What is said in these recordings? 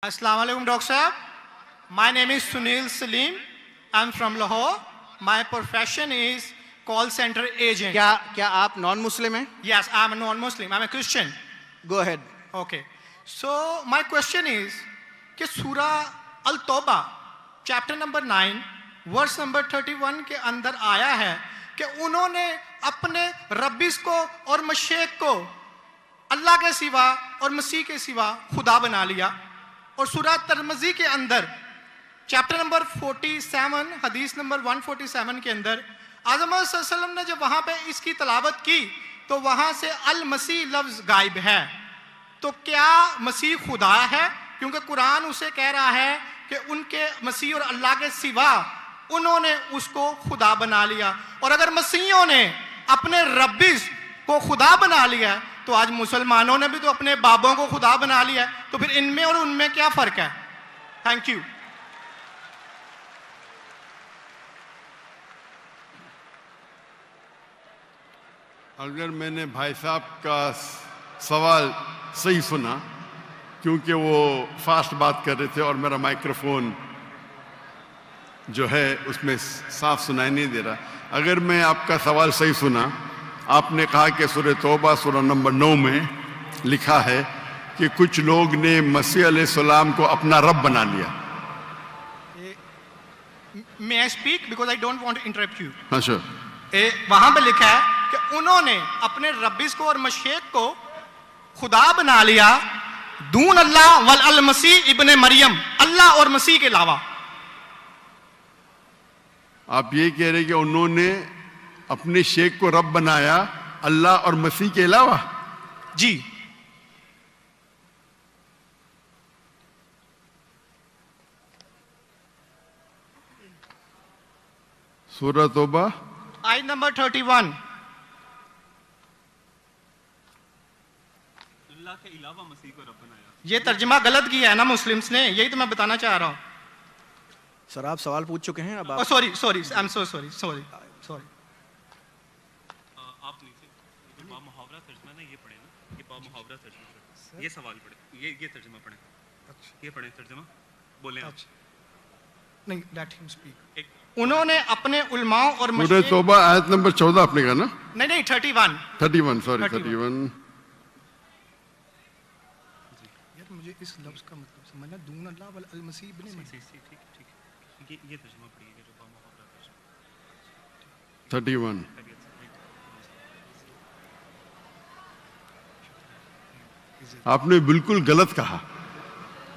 Assalamu alaikum, Dr. Sahab. My name is Sunil Salim. I'm from Lahore. My profession is call center agent. क्या आप non Muslim हैं? Yes, I'm a non-Muslim. I'm a Christian. Go ahead. Okay. So my question is कि सूरा अल-तौबा chapter number 9 verse number 31 के अंदर आया है कि उन्होंने अपने रब्बिस को और मशेक को अल्लाह के सिवा और मसीह के सिवा खुदा बना लिया। और सूरा तिरमिज़ी के अंदर चैप्टर नंबर 47 हदीस नंबर 147 के अंदर आज़म सल्लल्लाहु ने जब वहाँ पे इसकी तलावत की तो वहाँ से अल मसीह लफ्ज़ गायब है। तो क्या मसीह खुदा है? क्योंकि कुरान उसे कह रहा है कि उनके मसीह और अल्लाह के सिवा उन्होंने उसको खुदा बना लिया। और अगर मसीहों ने अपने रब्बिस को खुदा बना लिया तो आज मुसलमानों ने भी तो अपने बाबों को खुदा बना लिया है, तो फिर इनमें और उनमें क्या फर्क है? Thank you. अगर मैंने भाई साहब का सवाल सही सुना, क्योंकि वो फास्ट बात कर रहे थे और मेरा माइक्रोफोन जो है उसमें साफ सुनाई नहीं दे रहा। अगर मैं आपका सवाल सही सुना, आपने कहा कि सूरह तौबा सूरह नंबर 9 में लिखा है कि कुछ लोग ने मसीह अलैहिस्सलाम को अपना रब बना लिया। May I speak because I don't want to interrupt you. हाँ sure. वहां पे लिखा है कि उन्होंने अपने रब्बिस को और मशेक को खुदा बना लिया दून अल्लाह वल अल मसीह इब्ने मरियम, अल्लाह और मसीह के अलावा। आप ये कह रहे कि उन्होंने अपने शेख को रब बनाया अल्लाह और मसीह के अलावा? जी। सूरह तौबा आयत नंबर 31। अल्लाह के अलावा मसीह को रब बनाया। ये तर्जुमा गलत किया है ना मुस्लिम्स ने, यही तो मैं बताना चाह रहा हूँ। सर आप सवाल पूछ चुके हैं, अब आप sorry I am so sorry. आप नीचे जो बामुहावरा तर्जुमा ना ये पढ़े ना, ये बामुहावरा तर्जुमा, ये सवाल पढ़े, ये तर्जुमा पढ़े। अच्छा, ये पढ़े तर्जुमा, बोले आप। नहीं, लेट हिम स्पीक। उन्होंने अपने उलमाओं और सूरह तौबा आयत नंबर 14 आपने कहा ना? नहीं 31 सॉरी 31। यार मुझे इस लफ्ज का मतलब समझना, दून अल्लाह वल अल मसीह इब्ने मसीह। ठीक ये तर्जुमा पढ़िए जो बामुहावरा तर्जुमा 31। आपने बिल्कुल गलत कहा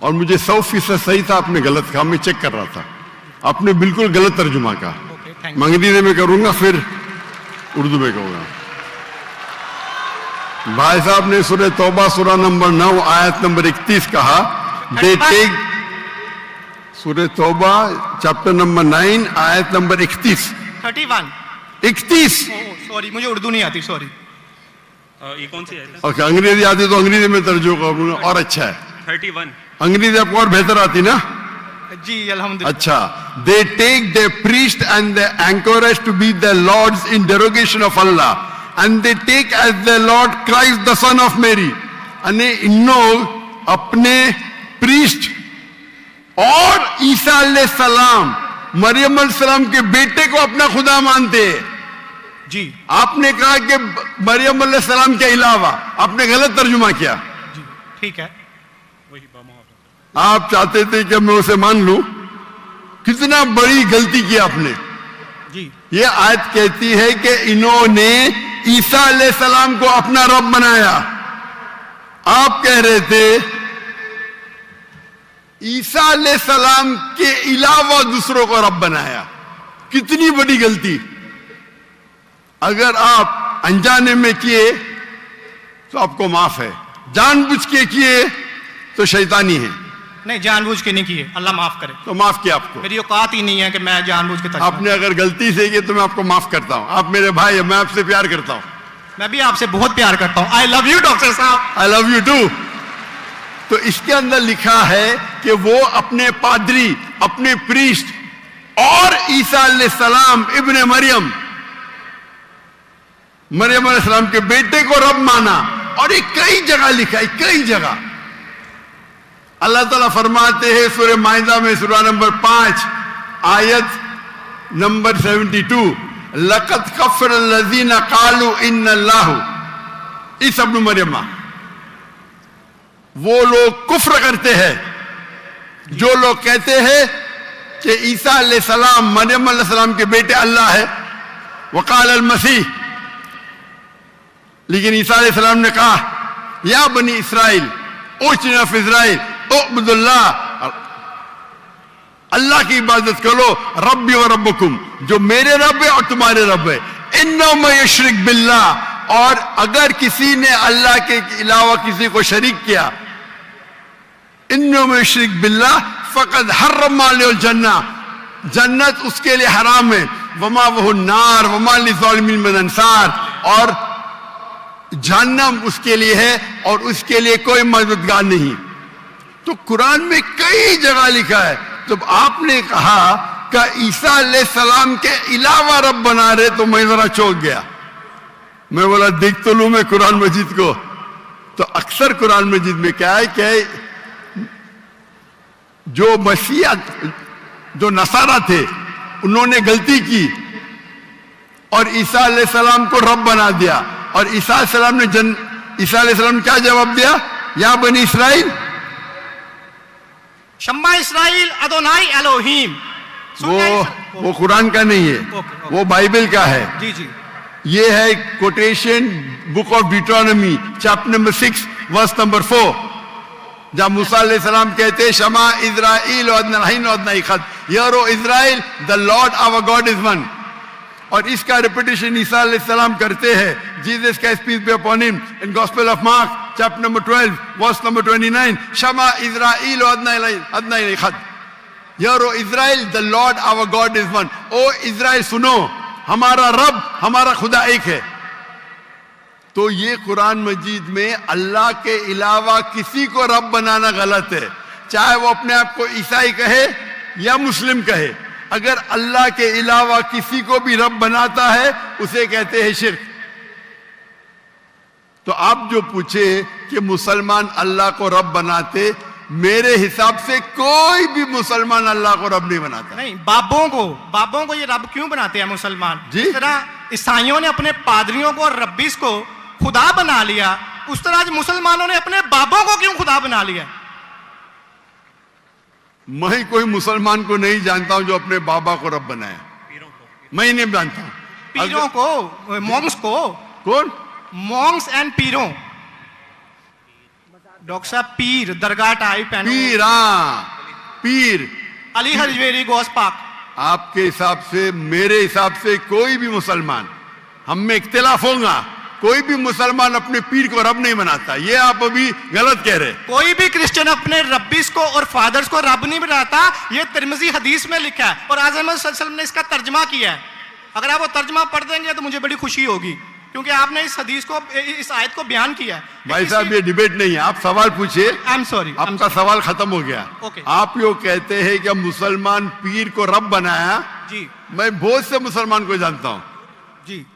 और मुझे 100% सही था, आपने गलत कहा, मैं चेक कर रहा था। आपने बिल्कुल गलत तर्जुमा कहा। मैं अंग्रेजी में करूंगा फिर उर्दू में कहूंगा। भाई साहब ने सूरह तौबा सूरह नंबर 9 आयत नंबर 31 कहा, दे टेक। सूरह तौबा चैप्टर नंबर 9 आयत नंबर 31। सॉरी मुझे उर्दू नहीं आती, सॉरी। ये कौन सी है? ओके, अंग्रेजी आती तो अंग्रेजी में तर्जुमा करूंगा और अच्छा है। 31 अंग्रेजी आपको और बेहतर आती ना? जी अल्हम्दुलिल्लाह। अच्छा, they take their priest and the anchorage to be their lords in derogation of Allah, and they take as their Lord Christ the son of Mary. अने इन लोग अपने प्रीस्ट और ईसा अलैहिस्सलाम मरियम अलैहिस्सलाम के बेटे को अपना खुदा मानते हैं। जी आपने कहा कि मरियम अलैहिस्सलाम के अलावा, आपने गलत तर्जुमा किया। जी ठीक है। वही बामुहावरा। आप चाहते थे कि मैं उसे मान लूं, कितना बड़ी गलती की आपने। जी ये आयत कहती है कि इन्होंने ईसा अलैहिस्सलाम को अपना रब बनाया। आप कह रहे थे ईसा अलैहिस्सलाम के अलावा दूसरों को रब बनाया। कितनी बड़ी गलती। अगर आप अनजाने में किए तो आपको माफ है, जानबूझ के किए तो शैतानी है। नहीं, जानबूझ के नहीं किए, अल्लाह माफ करे। तो माफ किया आपको। मेरी औकात ही नहीं है कि मैं जानबूझ के आपने अगर गलती से किए तो मैं आपको माफ करता हूं। आप मेरे भाई हैं, मैं आपसे प्यार करता हूं। मैं भी आपसे बहुत प्यार करता हूं। आई लव यू डॉक्टर साहब। I love you too. तो इसके अंदर लिखा है कि वो अपने पादरी, अपने प्रीस्ट और ईसा अलैहिस्सलाम इब्ने मरियम अलैहिस्सलाम के बेटे को रब माना। और ये कई जगह लिखा है, कई जगह। अल्लाह ताला फरमाते हैं सूरह माइदा में सूरह नंबर 5 आयत नंबर 72, लक़द कफ़र लज़ीना क़ालू इन्नल्लाहु, ईसा इब्न मरियम, वो लोग कुफ्र करते हैं जो लोग कहते हैं कि ईसा अलैहिस्सलाम मरियम अलैहिस्सलाम के बेटे अल्लाह है। वक़ाल अल मसीह, लेकिन ईसा अलैहिस्सलाम ने कहा, या बनी इसराइल ओचना फी इस्राइल उअब्दुल्लाह, अल्लाह की इबादत करो, रब्बी व रब्बकुम, जो मेरे रब है और तुम्हारे रब है। इन्नो में यशरिक बिल्लाह, और अगर किसी ने अल्लाह के अलावा किसी को शरीक किया, इन्नो में यशरिक बिल्लाह फ़क़द हर्रम अलैहिल जन्नह, जन्नत उसके लिए हराम है, वमा वहु नार वमा लिज़ालिमीन मिन अंसार, और जहन्नम उसके लिए है और उसके लिए कोई मददगार नहीं। तो कुरान में कई जगह लिखा है। तो आपने कहा कि ईसा अलैहिस्सलाम के अलावा रब बना रहे, तो मैं जरा चौंक गया। मैं बोला देख तो लूं मैं कुरान मजीद को। तो अक्सर कुरान मजीद में क्या है कि जो मसीहा, जो नसारा थे, उन्होंने गलती की और ईसा अलैहिस्सलाम को रब बना दिया। और ईसा अलैहिस्सलाम ने क्या जवाब दिया? या बनी इसराइल शम्मा इसराइल अदोनाई एलोहीम। वो कुरान का नहीं है, वो बाइबल का है। जी जी, ये है quotation book of Deuteronomy chapter number 6 verse number 4, जहां मूसा अलैहिस्सलाम कहते हैं शमा इज़राइल वदनहीन वदनईखद, hear O Israel the Lord our God is one. और इसका रिपीटेशन ईसा अलैहिस्सलाम करते हैं, जीसस का peace be upon him, in gospel of Mark chapter number 12 verse number 29, शमा इज़राइल वदनईखद, hear O Israel the Lord our God is one. O Israel सुनो, हमारा रब, हमारा खुदा एक है। तो ये कुरान मजीद में अल्लाह के अलावा किसी को रब बनाना गलत है, चाहे वो अपने आप को ईसाई कहे या मुस्लिम कहे। अगर अल्लाह के अलावा किसी को भी रब बनाता है उसे कहते हैं शिर्क। तो आप जो पूछे कि मुसलमान अल्लाह को रब बनाते, मेरे हिसाब से कोई भी मुसलमान अल्लाह को रब नहीं बनाता। नहीं, बाबों को ये रब क्यों बनाते हैं मुसलमान? जिस तरह ईसाइयों ने अपने पादरियों को और रब्बीस को खुदा बना लिया, उस तरह आज मुसलमानों ने अपने बाबों को क्यों खुदा बना लिया? मैं कोई मुसलमान को नहीं जानता हूं जो अपने बाबा को रब बनाया, मैं नहीं जानता। पीरों को, मॉन्क्स को। कौन? Monks and पीरों। डॉक्टर साहब, पीर दरगाह टाइप है। पीर, हाँ पीर, अली हजवेरी गौस पाक। आपके हिसाब से, मेरे हिसाब से कोई भी मुसलमान, हम में इख्तिलाफ होगा, कोई भी मुसलमान अपने पीर को रब नहीं बनाता। ये आप अभी गलत कह रहे। कोई भी क्रिश्चियन अपने रब्बीस को और फादर्स को रब नहीं बनाता। ये तिरमिजी हदीस में लिखा है और आज़म सल्लल्लाहु अलैहि वसल्लम ने इसका तर्जमा किया है। अगर आप वो तर्जमा पढ़ देंगे तो मुझे बड़ी खुशी होगी, क्योंकि आपने इस हदीस को, इस आयत को बयान किया है। भाई साहब, ये डिबेट नहीं है, आप सवाल पूछिए। आई एम सॉरी, आपका सवाल खत्म हो गया। Okay. आप यो कहते हैं कि मुसलमान पीर को रब बनाया। जी, मैं बहुत से मुसलमान को जानता हूं, जी,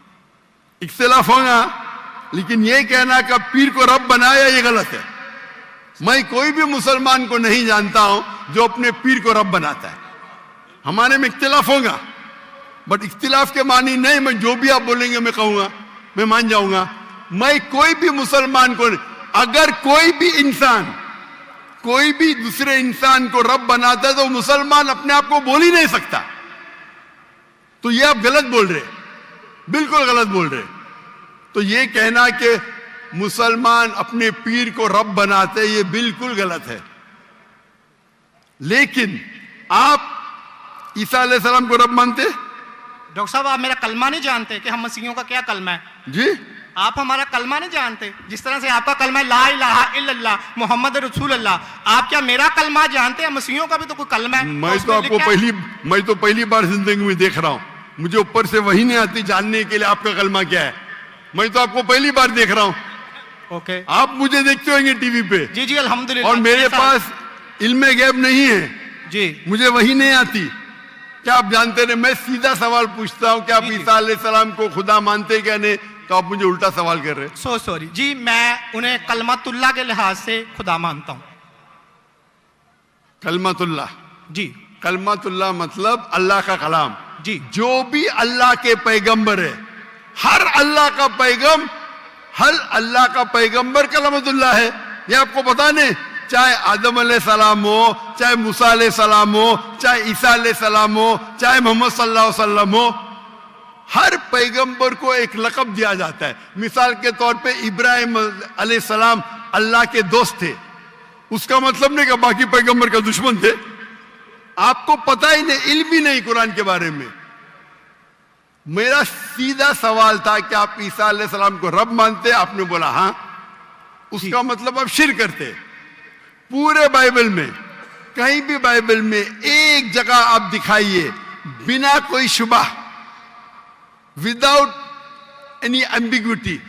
इख्तिलाफ होगा, लेकिन ये कहना कि पीर को रब बनाया ये गलत है। मैं कोई भी मुसलमान को नहीं जानता हूं जो अपने पीर को रब बनाता है। हमारे में इख्तिलाफ होगा, बट इख्तिलाफ के मानी नहीं मैं जो भी आप बोलेंगे मैं कहूंगा, मैं मान जाऊंगा। मैं कोई भी मुसलमान को, अगर कोई भी इंसान कोई भी दूसरे इंसान को रब बनाता है तो मुसलमान अपने आप को बोल ही नहीं सकता। तो ये आप गलत बोल रहे, बिल्कुल गलत बोल रहे। तो ये कहना कि मुसलमान अपने पीर को रब बनाते, ये बिल्कुल गलत है। लेकिन आप ईसा अलैहिस्सलाम को रब मानते? डॉक्टर साहब, आप मेरा कलमा नहीं जानते कि हम मसीहियों का क्या कलमा है? जी, आप हमारा कलमा नहीं जानते। जिस तरह से आपका कलमा है ला इलाहा इल्लल्लाह मुहम्मद रसूलुल्लाह, आप क्या मेरा कलमा जानते हैं? मसीहियों का भी तो कोई कलमा है। मैं तो पहली बार जिंदगी में देख रहा हूं। मुझे ऊपर से वही नहीं आती जानने के लिए आपका कलमा क्या है। मैं तो आपको पहली बार देख रहा हूं। ओके, आप मुझे देखते होंगे टीवी पे। जी जी, अल्हम्दुलिल्लाह। और मेरे पास इल्मे गैब नहीं है जी, मुझे वही नहीं आती। क्या आप जानते नहीं? मैं सीधा सवाल पूछता हूं कि आप ईसा अलैहिस्सलाम को खुदा मानते क्या नहीं, तो आप मुझे उल्टा सवाल कर रहे हैं। सो सॉरी जी, मैं उन्हें कलमतुल्लाह के लिहाज से खुदा मानता हूं। कलमतुल्लाह। जी कलमतुल्लाह मतलब अल्लाह का कलाम। जी जो भी अल्लाह के पैगंबर है, हर अल्लाह का पैगंबर कलमतुल्लाह है। ये आपको पता नहीं, चाहे आदम अलैहिस्सलाम हो, चाहे मूसा अलैहिस्सलाम हो, चाहे ईसा अलैहिस्सलाम हो, चाहे मोहम्मद सल्लल्लाहु अलैहि वसल्लम हो, हर पैगंबर को एक लक़ब दिया जाता है। मिसाल के तौर पे इब्राहिम अलैहिस्सलाम अल्लाह के दोस्त थे, उसका मतलब नहीं कि बाकी पैगंबर का दुश्मन थे। आपको पता ही नहीं, इल्म ही नहीं कुरान के बारे में। मेरा सीधा सवाल था कि आप ईसा अलैहिस्सलाम को रब मानते? आपने बोला हाँ। उसका मतलब आप शिर्क करते। पूरे बाइबल में, कहीं भी बाइबल में एक जगह आप दिखाइए बिना कोई शुबा, विदाउट एनी एम्बिग्विटी,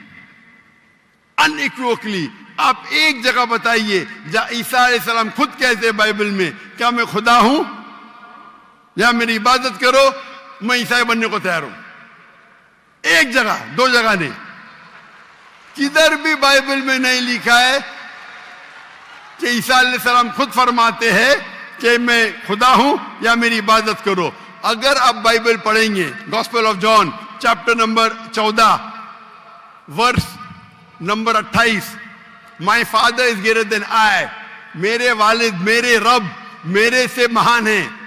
अनइक्विवोकली, आप एक जगह बताइए जहां ईसा अलैहिस्सलाम खुद कहते हैं बाइबल में, क्या मैं खुदा हूं या मेरी इबादत करो, मैं ईसाई बनने को तैयार हूं। एक जगह, दो जगह नहीं, किधर भी बाइबल में नहीं लिखा है कि ईसा अलैहिस्सलाम खुद फरमाते हैं कि मैं खुदा हूं या मेरी इबादत करो। अगर आप बाइबल पढ़ेंगे, gospel of John chapter number 14 verse number 28, my father is greater than I, मेरे वालिद, मेरे रब मेरे से महान है।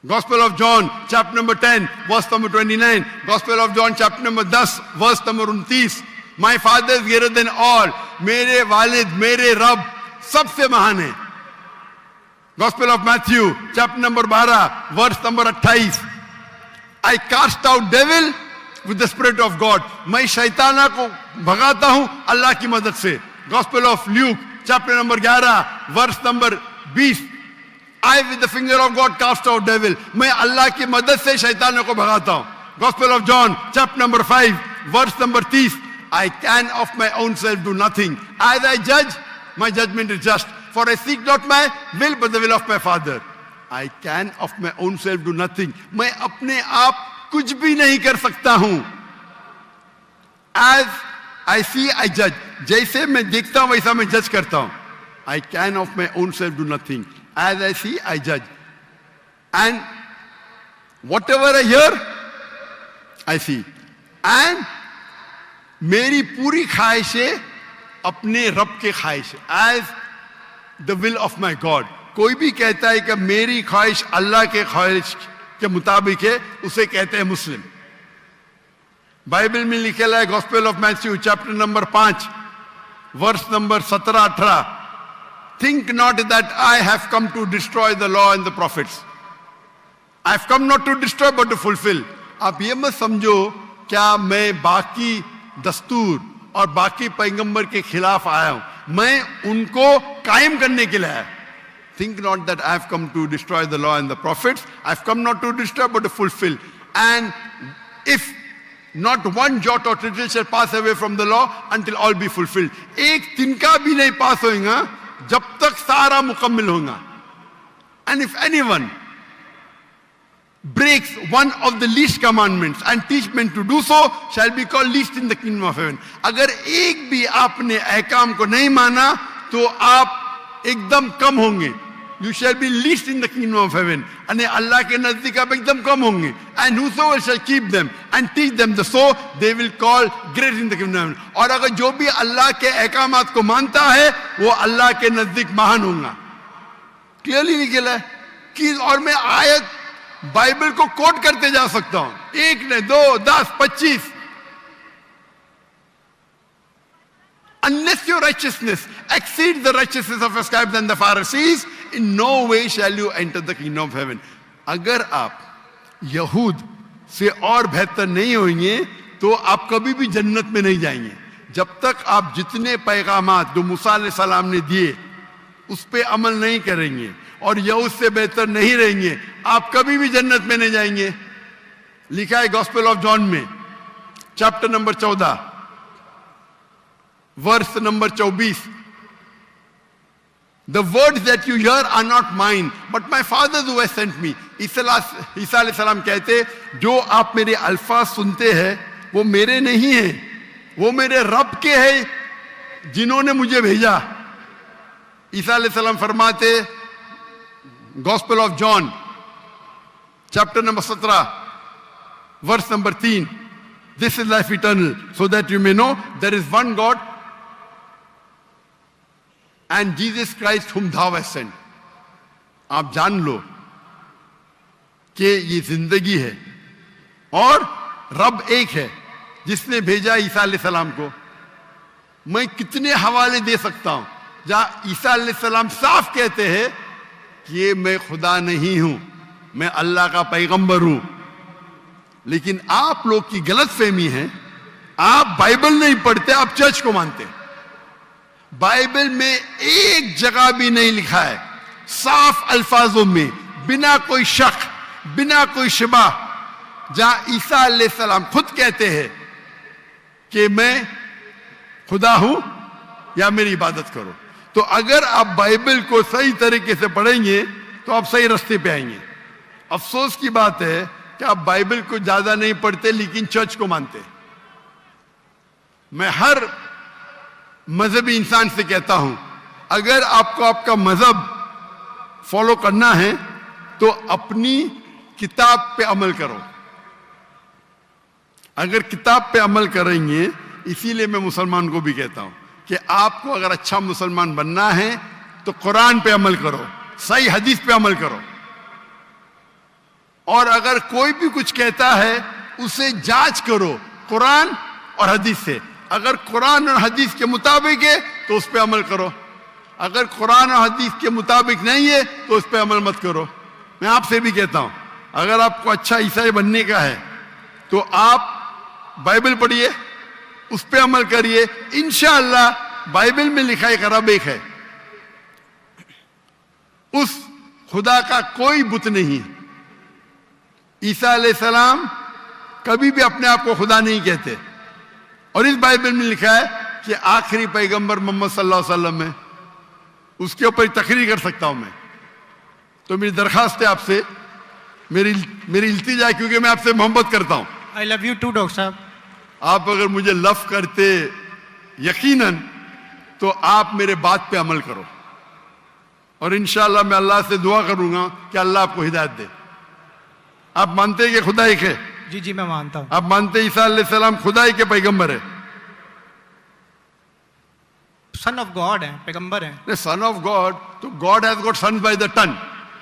Gospel of John chapter number 10 verse number 29, Gospel of John chapter number 10 verse number 29, my father is greater than all, मेरे वालिद, मेरे रब सबसे महान है। Gospel of Matthew chapter number 12 verse number 28, I cast out devil with the spirit of God, मैं शैताना को भगाता हूं अल्लाह की मदद से। Gospel of Luke chapter number 11 verse number 20, I with the finger of God cast out devil, मैं अल्लाह की मदद से शैतानों को भगाता हूं। Gospel of John chapter number 5 verse number 30, I can of my own self do nothing, as I judge my judgment is just, for I seek not my will but the will of my Father। I can of my own self do nothing, मैं अपने आप कुछ भी नहीं कर सकता हूं। As I see I judge, जैसे मैं देखता हूं वैसा मैं जज करता हूं। I can of my own self do nothing, as I see I judge, and whatever I hear I see, and मेरी पूरी ख्वाहिशें अपने रब के ख्वाहिश, as the will of my God। कोई भी कहता है कि मेरी ख्वाहिश अल्लाह के ख्वाहिश के मुताबिक है, उसे कहते हैं मुस्लिम। बाइबल में लिखा है gospel of Matthew chapter number 5 verse number 17-18, think not that I have come to destroy the law and the prophets, I have come not to destroy but to fulfill। आप ये मत समझो क्या मैं बाकी दस्तूर और बाकी पैगंबर के खिलाफ आया हूं, मैं उनको कायम करने के लिए आया। Think not that I have come to destroy the law and the prophets, I have come not to destroy but to fulfill। And if not one jot or tittle shall pass away from the law until all be fulfilled, एक तिनका भी नहीं पास होगा जब तक सारा मुकम्मल होगा। And if anyone breaks one of the least commandments and teach men to do so shall be called least in the kingdom of heaven। अगर एक भी आपने अहकाम को नहीं माना तो आप एकदम कम होंगे। You shall be least in the kingdom of heaven, यानी अल्लाह के नजदीक आप एकदम कम होंगे। And whosoever shall keep them and teach them the so they will call great in the kingdom of heaven। और अगर जो भी अल्लाह के अहकामात को मानता है वो अल्लाह के नजदीक महान होगा। क्लियरली निकला है कि, और मैं आयत बाइबल को कोट करते जा सकता हूं, एक ने 2, 10, 25। Unless your righteousness exceeds the righteousness of your scribes and the Pharisees, in no way shall you enter the kingdom of heaven। अगर आप यहूद से और बेहतर नहीं होंगे तो आप कभी भी जन्नत में नहीं जाएंगे। जब तक आप जितने पैगामात जो मूसा अलैहिस्सलाम ने दिए उस पे अमल नहीं करेंगे और यहूद से बेहतर नहीं रहेंगे, आप कभी भी जन्नत में नहीं जाएंगे। लिखा है गॉस्पेल ऑफ जॉन में chapter number 14 verse number 24, The words that you hear are not mine, but my Father who has sent me। ईसा अलैहिस्सलाम कहते, जो आप मेरे अल्फाज सुनते हैं वो मेरे नहीं है, वो मेरे रब के हैं जिन्होंने मुझे भेजा। ईसा अलैहिस्सलाम फरमाते, gospel of John chapter number 17 verse number 3, this is life eternal so that you may know there is one God and Jesus Christ whom thou hast sent। आप जान लो कि ये जिंदगी है और रब एक है जिसने भेजा ईसा अलैहिस्सलाम को। मैं कितने हवाले दे सकता हूं जहां ईसा अलैहिस्सलाम साफ कहते हैं कि ये मैं खुदा नहीं हूं, मैं अल्लाह का पैगंबर हूं। लेकिन आप लोग की गलतफहमी है, आप बाइबल नहीं पढ़ते, आप चर्च को मानते। बाइबल में एक जगह भी नहीं लिखा है साफ अल्फाजों में, बिना कोई शक, बिना कोई शिबा, जहां ईसा अलैहिस्सलाम खुद कहते हैं कि मैं खुदा हूं या मेरी इबादत करो। तो अगर आप बाइबल को सही तरीके से पढ़ेंगे तो आप सही रास्ते पे आएंगे। अफसोस की बात है कि आप बाइबल को ज्यादा नहीं पढ़ते लेकिन चर्च को मानते। मैं हर मजहबी इंसान से कहता हूं, अगर आपको आपका मजहब फॉलो करना है तो अपनी किताब पे अमल करो। अगर किताब पे अमल करेंगे, इसीलिए मैं मुसलमान को भी कहता हूं कि आपको अगर अच्छा मुसलमान बनना है तो कुरान पे अमल करो, सही हदीस पे अमल करो। और अगर कोई भी कुछ कहता है उसे जांच करो कुरान और हदीस से। अगर कुरान और हदीस के मुताबिक है तो उस पे अमल करो, अगर कुरान और हदीस के मुताबिक नहीं है तो उस पे अमल मत करो। मैं आपसे भी कहता हूं, अगर आपको अच्छा ईसाई बनने का है तो आप बाइबल पढ़िए, उस पे अमल करिए। इंशाअल्लाह बाइबल में लिखा एक रब एक है, उस खुदा का कोई बुत नहीं है। ईसा अलैहिस्सलाम कभी भी अपने आप को खुदा नहीं कहते। और इस बाइबल में लिखा है कि आखिरी पैगंबर मोहम्मद सल्लल्लाहु अलैहि वसल्लम है। उसके ऊपर तकरीर कर सकता हूं मैं। तो मेरी दरखास्त है आपसे, मेरी इल्तिजा है, क्योंकि मैं आपसे मोहब्बत करता हूं। I love you too doctor साहब। आप अगर मुझे लव करते यकीनन तो आप मेरे बात पे अमल करो। और इंशाअल्लाह मैं अल्लाह से दुआ करूंगा कि अल्लाह आपको हिदायत दे। आप मानते हैं कि खुदा एक है? जी जी मैं मानता हूं। आप मानते हैं ईसा अलैहिस्सलाम खुदाई के पैगंबर है? सन ऑफ गॉड है, पैगंबर है। सन ऑफ गॉड, तो God has got sons by the ton.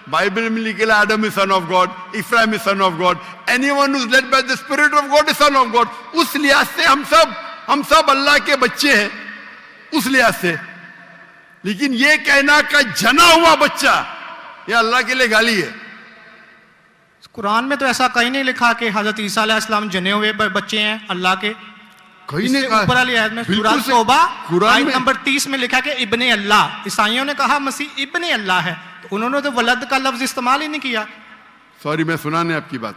Bible में लिखे Adam is son of God, Ephraim is son of God, anyone who is led by the spirit of God is son of God. उस लिहाज से हम सब अल्लाह के बच्चे हैं, उस लिहाज से। लेकिन ये कहना का जना हुआ बच्चा, ये अल्लाह के लिए गाली है। कुरान में तो ऐसा कहीं नहीं लिखा कि हजरत ईसा अलैहिस्सलाम जने हुए बच्चे हैं अल्लाह के। कहीं नहीं ऊपर वाली आयत में सूरह तौबा आयत नंबर 30 में लिखा कि इब्ने अल्लाह। ईसाइयों ने कहा मसीह इब्ने अल्लाह है, तो उन्होंने तो वलद का लफ्ज इस्तेमाल ही नहीं किया। सॉरी, मैं सुनाने आपकी बात।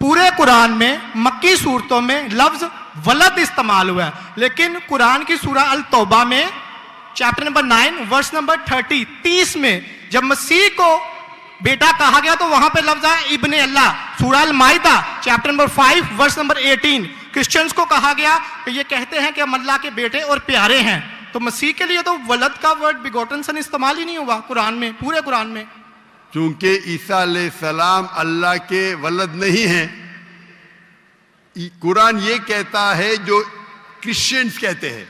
पूरे कुरान में मक्की सूरतों में लफ्ज वलद इस्तेमाल हुआ है, लेकिन कुरान की सूरह अल तौबा में चैप्टर नंबर 9 वर्स नंबर 30 में जब मसीह को बेटा कहा गया तो वहां पे लफ्ज आया इब्ने अल्लाह। सूरह अल माइदा chapter number 5 verse number 18 Christians को कहा गया कि ये कहते हैं कि हम अल्लाह के बेटे और प्यारे हैं। तो मसीह के लिए तो वलद का वर्ड बिगोटन सन इस्तेमाल ही नहीं हुआ कुरान में, पूरे कुरान में। चूंकि ईसा अलैहिस्सलाम अल्लाह के वलद नहीं है, कुरान ये कहता है जो क्रिश्चियंस कहते हैं।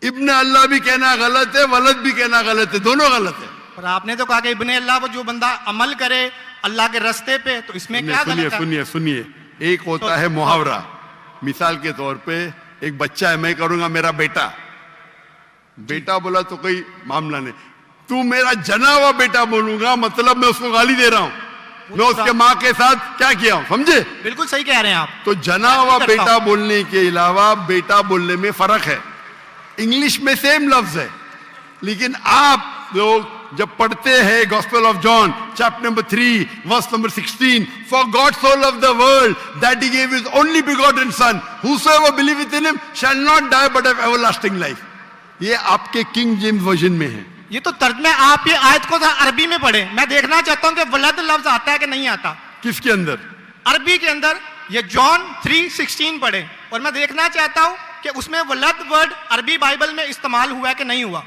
इब्ने अल्लाह भी कहना गलत है, वलद भी कहना गलत है, दोनों गलत है। और आपने तो कहा कि इब्ने अल्लाह वो जो बंदा अमल करे अल्लाह के रास्ते पे, तो इसमें क्या गलत है? सुनिए, एक होता है मुहावरा। मिसाल के तौर पे एक बच्चा है, मैं करूंगा मेरा बेटा, बेटा बोला तो कोई मामला नहीं। तू मेरा जना हुआ बेटा बोलूंगा मतलब मैं उसको गाली दे रहा हूं, मैं उसके माँ के साथ क्या किया हूं, समझे? बिल्कुल सही कह रहे हैं आप। तो जना हुआ बेटा बोलने के अलावा बेटा बोलने में फर्क है। इंग्लिश में सेम लफ्ज है, लेकिन आप लोग जब पढ़ते हैं gospel of John chapter number 3 verse number 16, for God so loved the world that he gave his only begotten son, whosoever believeth in him shall not die but have everlasting life। ये आपके king James version में है। ये तो तर्जमे आप ये आयत को अरबी में पढ़े। मैं देखना चाहता हूं कि वलद लफ्ज आता है कि नहीं आता। किसके अंदर? अरबी के अंदर। ये जॉन 3:16 पढ़े और मैं देखना चाहता हूं कि उसमें वलद वर्ड अरबी बाइबल में इस्तेमाल हुआ है कि नहीं हुआ।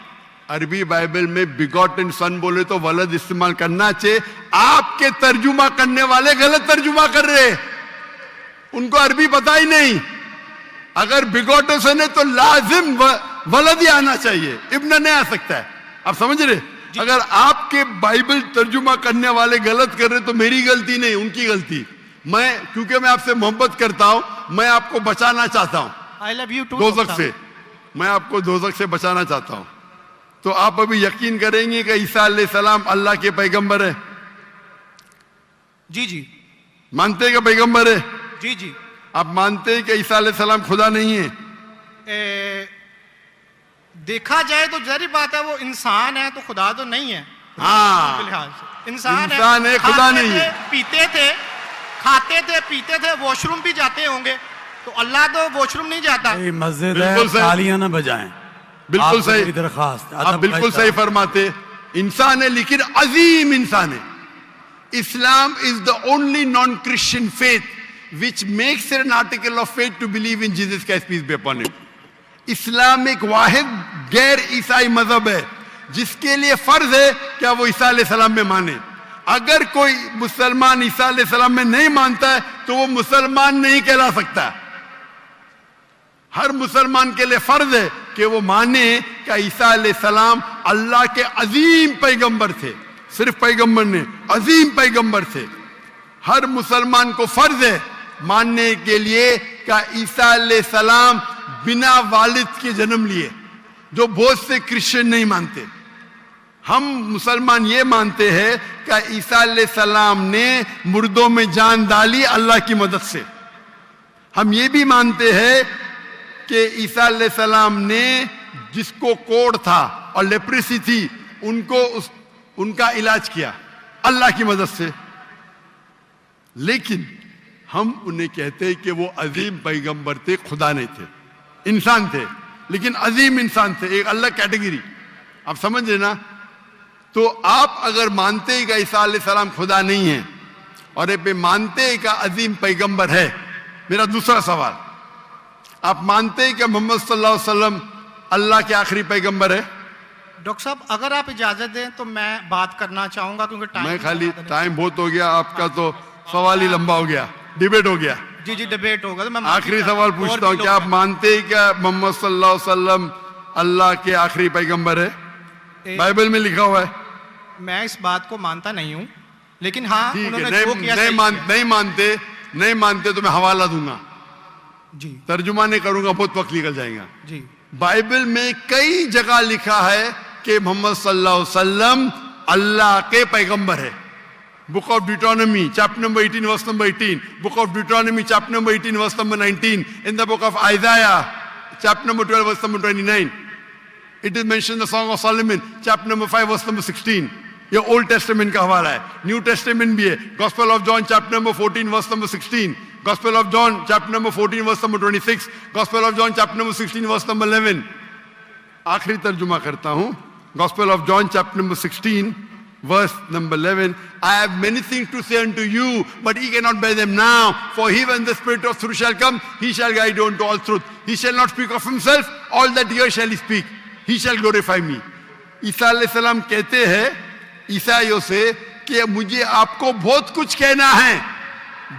अरबी बाइबल में बिगॉटन सन बोले तो वलद इस्तेमाल करना चाहिए। आपके तर्जुमा करने वाले गलत तर्जुमा कर रहे हैं, उनको अरबी पता ही नहीं। अगर बिगॉटन सन है तो लाजिम वलद ही आना चाहिए, इब्न नहीं आ सकता है। आप समझ रहे? अगर आपके बाइबल तर्जुमा करने वाले गलत कर रहे तो मेरी गलती नहीं, उनकी गलती। क्योंकि मैं आपसे मोहब्बत करता हूं, मैं आपको बचाना चाहता हूं आई लव यू टू दोजख से, मैं आपको दोजख से बचाना चाहता हूं। तो आप अभी यकीन करेंगे कि ईसा अलैहिस्सलाम अल्लाह के पैगंबर है? जी जी मानते हैं कि पैगंबर है? जी जी। आप मानते हैं कि ईसा अलैहिस्सलाम खुदा नहीं है? देखा जाए तो जरी बात है, वो इंसान है तो खुदा तो नहीं है। हाँ, लिहाज से इंसान है, खुदा नहीं है। पीते थे, खाते थे, पीते थे, वॉशरूम भी जाते होंगे, तो अल्लाह तो वॉशरूम नहीं जाता। मस्जिद है, तालियां ना बजाएं। बिल्कुल सही दरखास्त, आप बिल्कुल सही फरमाते। इंसान है लेकिन अजीम इंसान है। Islam is the only non Christian faith which makes an article of faith to believe in Jesus Christ peace be upon him. इस्लाम एक वाहिद गैर ईसाई मजहब है जिसके लिए फर्ज है क्या वो ईसा अलैहिस्सलाम में माने। अगर कोई मुसलमान ईसा अलैहिस्सलाम में नहीं मानता है तो वो मुसलमान नहीं कहला सकता। हर मुसलमान के लिए फर्ज है कि वो माने कि ईसा अलैहिस्सलाम अल्लाह के अजीम पैगंबर थे। सिर्फ पैगंबर ने, अजीम पैगंबर थे। हर मुसलमान को फर्ज है मानने के लिए कि ईसा अलैहिस्सलाम बिना वालिद के जन्म लिए, जो बहुत से क्रिश्चियन नहीं मानते। हम मुसलमान ये मानते हैं कि ईसा अलैहिस्सलाम ने मुर्दों में जान डाली अल्लाह की मदद से। हम ये भी मानते हैं कि ईसा अलैहिस्सलाम ने जिसको कोढ़ था और लेप्रेसी थी उनका इलाज किया अल्लाह की मदद से। लेकिन हम उन्हें कहते हैं कि वो अजीम पैगंबर थे, खुदा नहीं थे, इंसान थे, लेकिन अजीम इंसान थे, एक अलग कैटेगरी। आप समझ रहे ना? तो आप अगर मानते हैं कि ईसा अलैहिस्सलाम खुदा नहीं है और ये मानते हैं कि अजीम पैगंबर है, मेरा दूसरा सवाल, आप मानते हैं कि मोहम्मद सल्लल्लाहु अलैहि वसल्लम अल्लाह के आखिरी पैगंबर है? डॉक्टर साहब अगर आप इजाजत दें तो मैं बात करना चाहूंगा, क्योंकि टाइम बहुत हो गया आपका, तो सवाल ही लंबा हो गया, डिबेट हो गया। जी जी डिबेट होगा। तो मैं आखिरी सवाल पूछता हूँ, क्या आप मानते हैं क्या मोहम्मद सल्लल्लाहु अलैहि वसल्लम अल्लाह के आखिरी पैगंबर है? बाइबल में लिखा हुआ है। मैं इस बात को मानता नहीं हूँ, लेकिन हाँ उन्होंने जो किया नहीं मानते तो मैं हवाला दूंगा जी, तर्जुमा नहीं करूंगा, बहुत वक्त निकल जाएगा जी। बाइबल में कई जगह लिखा है कि मोहम्मद सल्लल्लाहु अलैहि वसल्लम अल्लाह के पैगंबर है। Book of Deuteronomy chapter number 18 verse number 18, book of Deuteronomy chapter number 18 verse number 19, in the book of Isaiah chapter number 12 verse number 29, it is mention the song of Solomon chapter number 5 verse number 16। ये old testament का हवाला है, new Testament भी है। Gospel of John chapter number 14 verse number 16, gospel of John chapter number 14 verse number 26, gospel of John chapter number 16 verse number 11। आखिरी तर्जुमा करता हूं, gospel of John chapter number 16 verse number 11, I have many things to say unto you, but ye cannot bear them now. For he, when the Spirit of truth shall come, he shall guide you unto all truth. He shall not speak of himself, all that he shall he speak. He shall glorify me. ईसा अलैहिस्सलाम कहते हैं ईसाइयों से कि मुझे आपको बहुत कुछ कहना है,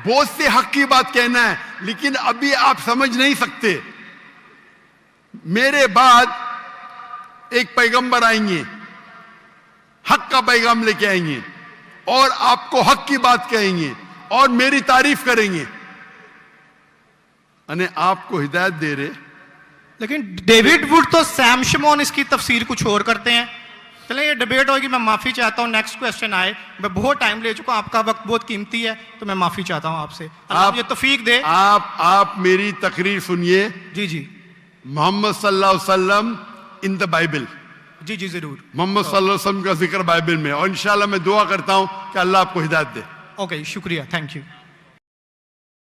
बहुत से हक की बात कहना है, लेकिन अभी आप समझ नहीं सकते। मेरे बाद एक पैगंबर आएंगे, हक का पैगाम लेके आएंगे और आपको हक की बात कहेंगे और मेरी तारीफ करेंगे, यानी आपको हिदायत दे रहे। लेकिन डेविड वुड तो सैम शमोन इसकी तफसीर कुछ और करते हैं। चलें ये डिबेट होगी, मैं माफी चाहता हूं। नेक्स्ट क्वेश्चन आए, मैं बहुत टाइम ले चुका हूं, आपका वक्त बहुत कीमती है, तो मैं माफी चाहता हूं आपसे। आप ये तौफीक दे। आप मेरी तकरीर सुनिए। जी जी। मोहम्मद सल्लल्लाहु अलैहि वसल्लम इन द बाइबल, जी जी जरूर, मोहम्मद सल्लल्लाहु अलैहि वसल्लम का जिक्र बाइबल में, और इंशाल्लाह मैं दुआ करता हूं कि अल्लाह आपको हिदायत दे। ओके शुक्रिया, थैंक यू।